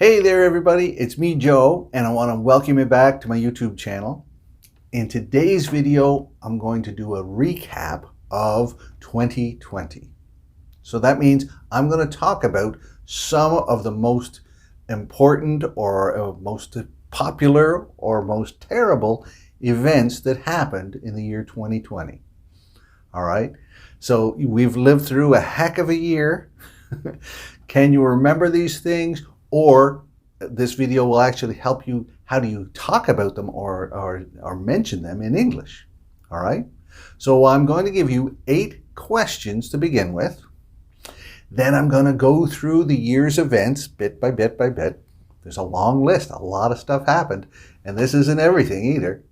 Hey there everybody, it's me Joe and I want to welcome you back to my YouTube channel. In today's video, I'm going to do a recap of 2020. So that means I'm going to talk about some of the most important or most popular or most terrible events that happened in the year 2020. All right, so we've lived through a heck of a year. Can you remember these things? Or this video will actually help you, how do you talk about them or mention them in English. All right, so I'm going to give you 8 questions to begin with. Then I'm going to go through the year's events bit by bit by bit. There's a long list, a lot of stuff happened, and this isn't everything either.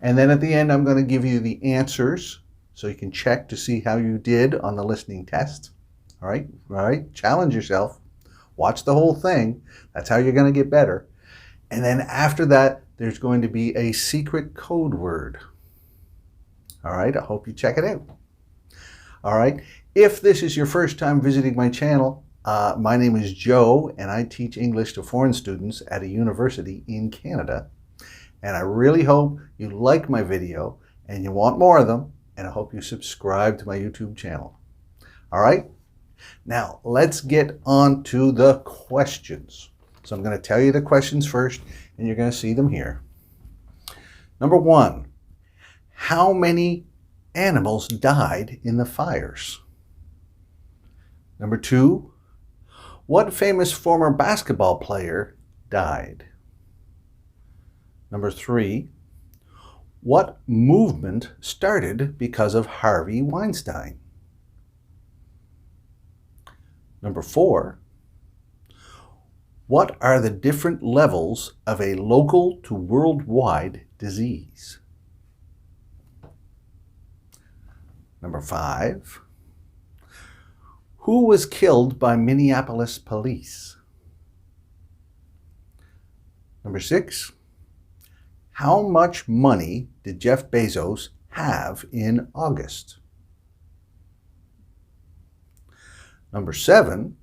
And then at the end, I'm going to give you the answers so you can check to see how you did on the listening test. All right, challenge yourself. Watch the whole thing. That's how you're going to get better. And then after that, there's going to be a secret code word. All right, I hope you check it out. All right, if this is your first time visiting my channel, my name is Joe and I teach English to foreign students at a university in Canada. And I really hope you like my video and you want more of them, and I hope you subscribe to my YouTube channel. All right? Now, let's get on to the questions. So I'm going to tell you the questions first, and you're going to see them here. Number 1, how many animals died in the fires? Number 2, what famous former basketball player died? Number 3, what movement started because of Harvey Weinstein? Number 4, what are the different levels of a local to worldwide disease? Number 5, who was killed by Minneapolis police? Number 6, how much money did Jeff Bezos have in August? Number 7,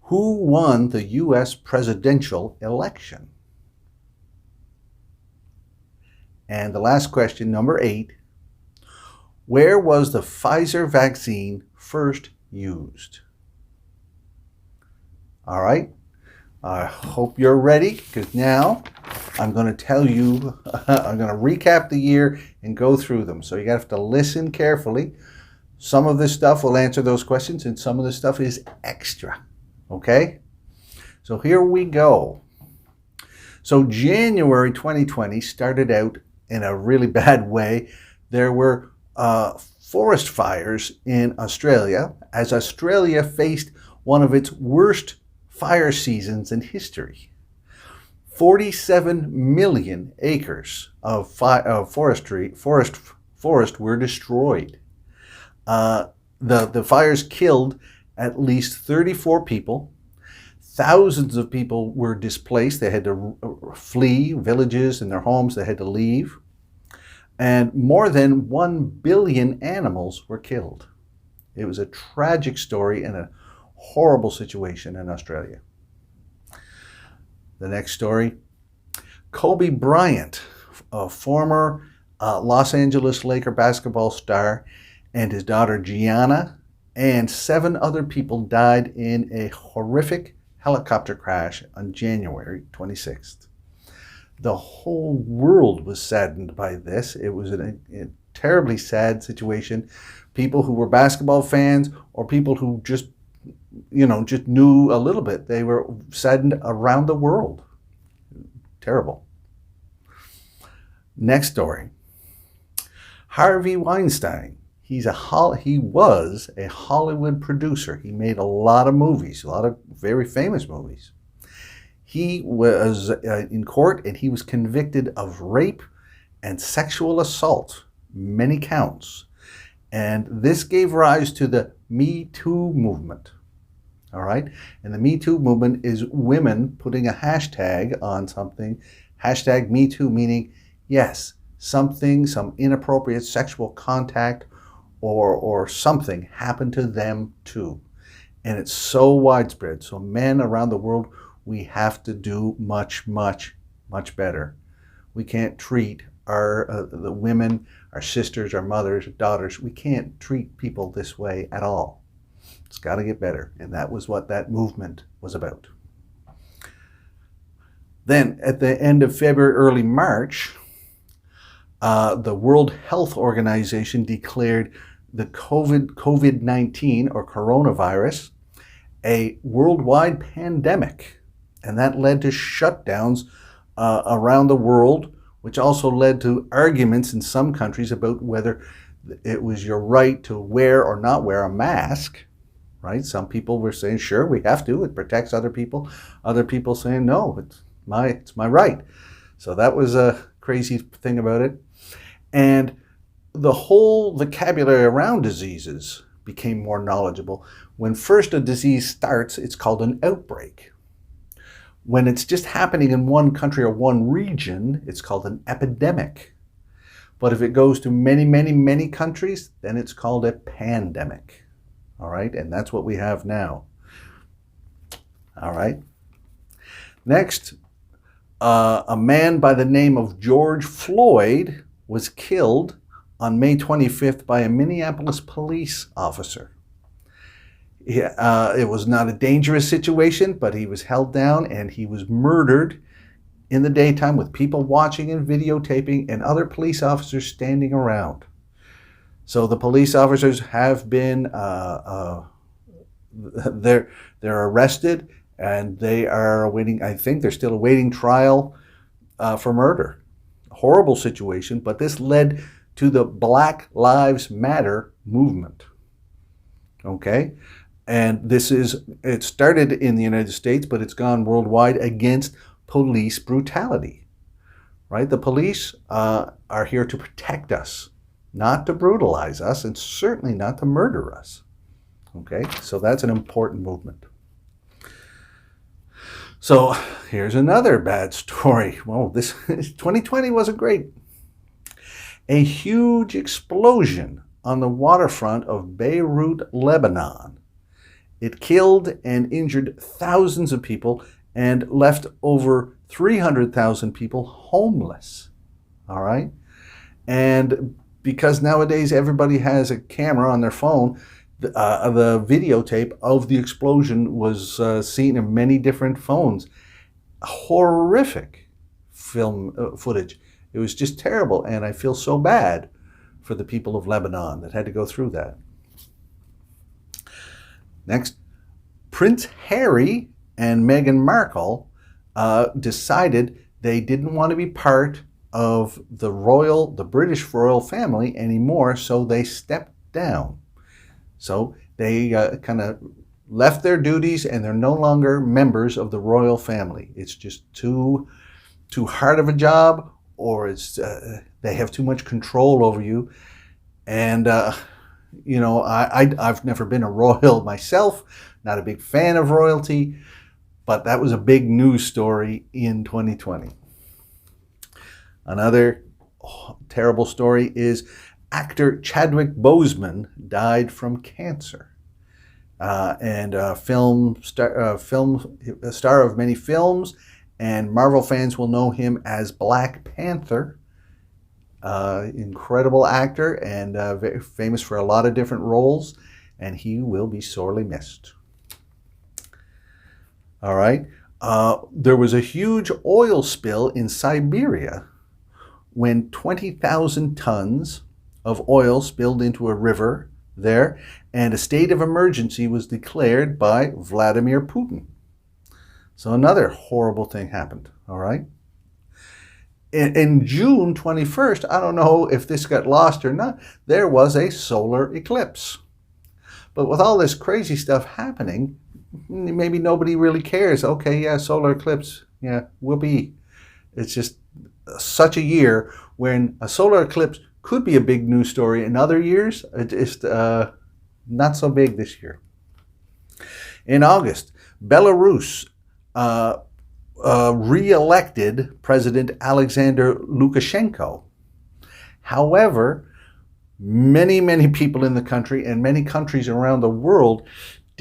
who won the U.S. presidential election? And the last question, number 8, where was the Pfizer vaccine first used? All right, I hope you're ready, because now I'm going to tell you, I'm going to recap the year and go through them. So you have to listen carefully. Some of this stuff will answer those questions and some of this stuff is extra. Okay? So here we go. So January 2020 started out in a really bad way. There were forest fires in Australia as Australia faced one of its worst fire seasons in history. 47 million acres of forest were destroyed. The fires killed at least 34 people. Thousands of people were displaced. They had to flee villages and their homes. They had to leave. And more than 1 billion animals were killed. It was a tragic story and a horrible situation in Australia. The next story, Kobe Bryant, a former Los Angeles Laker basketball star, and his daughter Gianna and 7 other people died in a horrific helicopter crash on January 26th. The whole world was saddened by this. It was a terribly sad situation. People who were basketball fans or people who just knew a little bit, they were saddened around the world. Terrible. Next story. Harvey Weinstein. He was a Hollywood producer. He made a lot of movies, a lot of very famous movies. He was in court and he was convicted of rape and sexual assault, many counts. And this gave rise to the Me Too movement. All right. And the Me Too movement is women putting a hashtag on something, hashtag Me Too, meaning, yes, some inappropriate sexual contact or something happened to them too. And it's so widespread. So men around the world we have to do much, much, much better. We can't treat the women, our sisters, our mothers, our daughters, we can't treat people this way at all. It's got to get better. And that was what that movement was about. Then at the end of February, early March, the World Health Organization declared the COVID-19 or coronavirus a worldwide pandemic. And that led to shutdowns around the world, which also led to arguments in some countries about whether it was your right to wear or not wear a mask, right? Some people were saying, sure, we have to, it protects other people. Other people saying, no, it's my right. So that was a crazy thing about it. And the whole vocabulary around diseases became more knowledgeable. When first a disease starts, it's called an outbreak. When it's just happening in one country or one region, it's called an epidemic. But if it goes to many, many, many countries, then it's called a pandemic. All right, and that's what we have now. All right. Next, a man by the name of George Floyd was killed on May 25th by a Minneapolis police officer. It was not a dangerous situation, but he was held down and he was murdered in the daytime with people watching and videotaping and other police officers standing around. So the police officers have been, they're arrested and they are awaiting, I think they're still awaiting trial for murder. Horrible situation, but this led to the Black Lives Matter movement. Okay? And it started in the United States, but it's gone worldwide against police brutality, right? The police are here to protect us, not to brutalize us, and certainly not to murder us. Okay, so that's an important movement. So here's another bad story. Well, this 2020 wasn't great. A huge explosion on the waterfront of Beirut, Lebanon. It killed and injured thousands of people and left over 300,000 people homeless. All right? And because nowadays everybody has a camera on their phone, the videotape of the explosion was seen in many different phones. Horrific film footage. It was just terrible, and I feel so bad for the people of Lebanon that had to go through that. Next, Prince Harry and Meghan Markle decided they didn't want to be part of the British royal family anymore, so they stepped down. So they kind of left their duties and they're no longer members of the royal family. It's just too hard of a job, or it's they have too much control over you. And you know, I've never been a royal myself, not a big fan of royalty, but that was a big news story in 2020. Another terrible story is actor Chadwick Boseman died from cancer. And a star of many films, and Marvel fans will know him as Black Panther. Incredible actor and very famous for a lot of different roles, and he will be sorely missed. All right. There was a huge oil spill in Siberia when 20,000 tons of oil spilled into a river there, and a state of emergency was declared by Vladimir Putin. So another horrible thing happened, all right? In June 21st, I don't know if this got lost or not, there was a solar eclipse. But with all this crazy stuff happening, maybe nobody really cares. Okay, yeah, solar eclipse, yeah, whoopee. It's just such a year when a solar eclipse could be a big news story. In other years, it's not so big this year. In August, Belarus re-elected President Alexander Lukashenko. However, many people in the country and many countries around the world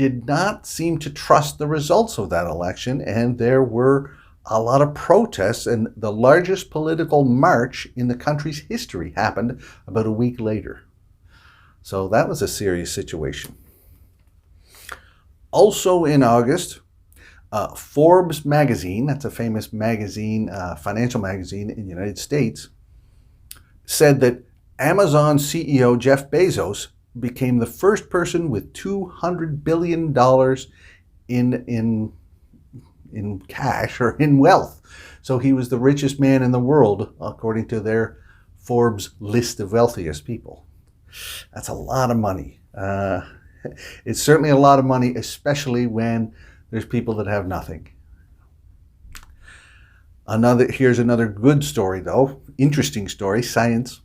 did not seem to trust the results of that election, and there were a lot of protests, and the largest political march in the country's history happened about a week later. So that was a serious situation. Also in August, Forbes magazine, that's a famous magazine, financial magazine in the United States, said that Amazon CEO Jeff Bezos became the first person with $200 billion in cash or in wealth. So he was the richest man in the world, according to their Forbes list of wealthiest people. That's a lot of money. It's certainly a lot of money, especially when there's people that have nothing. Here's another good story, though. Interesting story, science.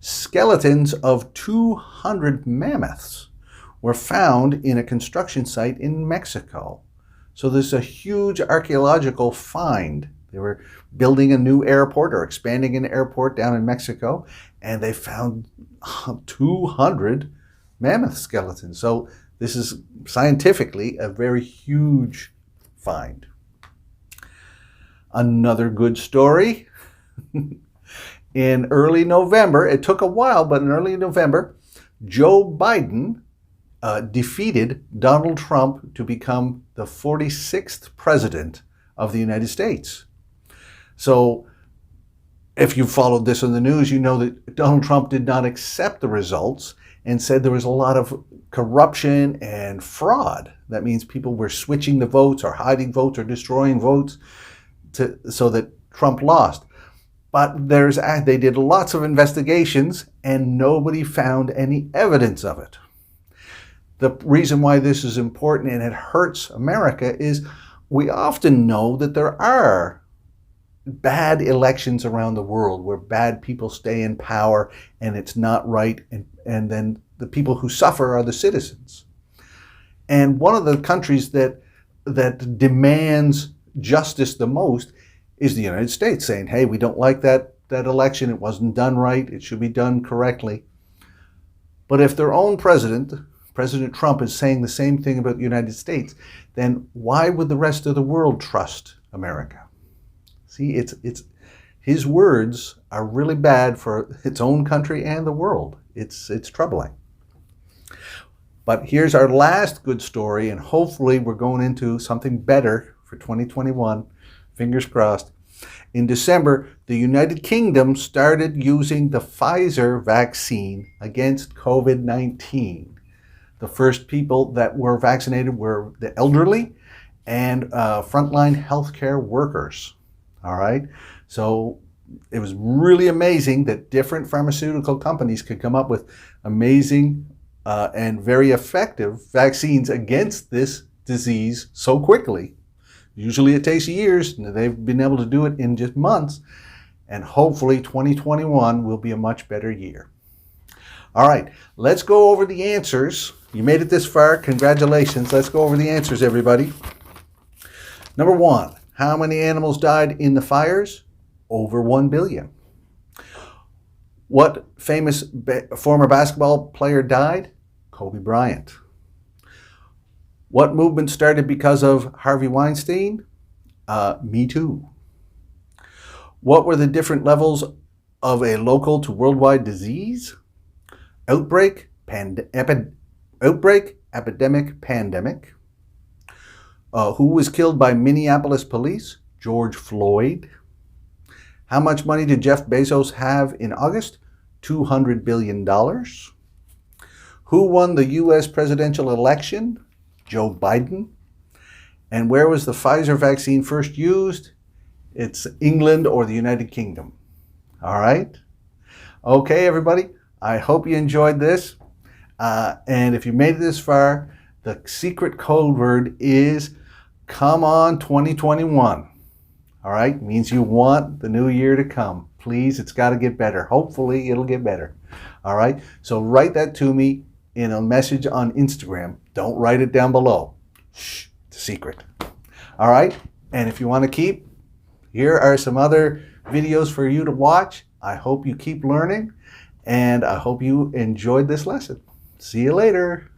Skeletons of 200 mammoths were found in a construction site in Mexico. So there's a huge archaeological find. They were building a new airport or expanding an airport down in Mexico, and they found 200 mammoth skeletons. So this is scientifically a very huge find. Another good story. In early November, it took a while, but in early November, Joe Biden defeated Donald Trump to become the 46th president of the United States. So if you followed this in the news, you know that Donald Trump did not accept the results and said there was a lot of corruption and fraud. That means people were switching the votes or hiding votes or destroying votes so that Trump lost. But they did lots of investigations and nobody found any evidence of it. The reason why this is important and it hurts America is we often know that there are bad elections around the world where bad people stay in power and it's not right, and then the people who suffer are the citizens. And one of the countries that demands justice the most is the United States, saying, hey, we don't like that election, it wasn't done right, it should be done correctly. But if their own president Trump, is saying the same thing about the United States, then why would the rest of the world trust America? See, his words are really bad for its own country and the world. It's troubling. But here's our last good story, and hopefully we're going into something better for 2021. Fingers crossed. In December, the United Kingdom started using the Pfizer vaccine against COVID-19. The first people that were vaccinated were the elderly and frontline healthcare workers. All right. So it was really amazing that different pharmaceutical companies could come up with amazing and very effective vaccines against this disease so quickly. Usually it takes years, and they've been able to do it in just months. And hopefully 2021 will be a much better year. All right, let's go over the answers. You made it this far. Congratulations. Let's go over the answers, everybody. Number 1, how many animals died in the fires? Over 1 billion. What famous former basketball player died? Kobe Bryant. What movement started because of Harvey Weinstein? Me Too. What were the different levels of a local to worldwide disease? Outbreak, epidemic, pandemic. Who was killed by Minneapolis police? George Floyd. How much money did Jeff Bezos have in August? $200 billion. Who won the U.S. presidential election? Joe Biden. And where was the Pfizer vaccine first used? It's England or the United Kingdom. All right. Okay, everybody. I hope you enjoyed this. And if you made it this far, the secret code word is come on 2021. All right. Means you want the new year to come. Please, it's got to get better. Hopefully it'll get better. All right. So write that to me in a message on Instagram. Don't write it down below. Shh, it's a secret. All right. And if you want to keep, here are some other videos for you to watch. I hope you keep learning, and I hope you enjoyed this lesson. See you later.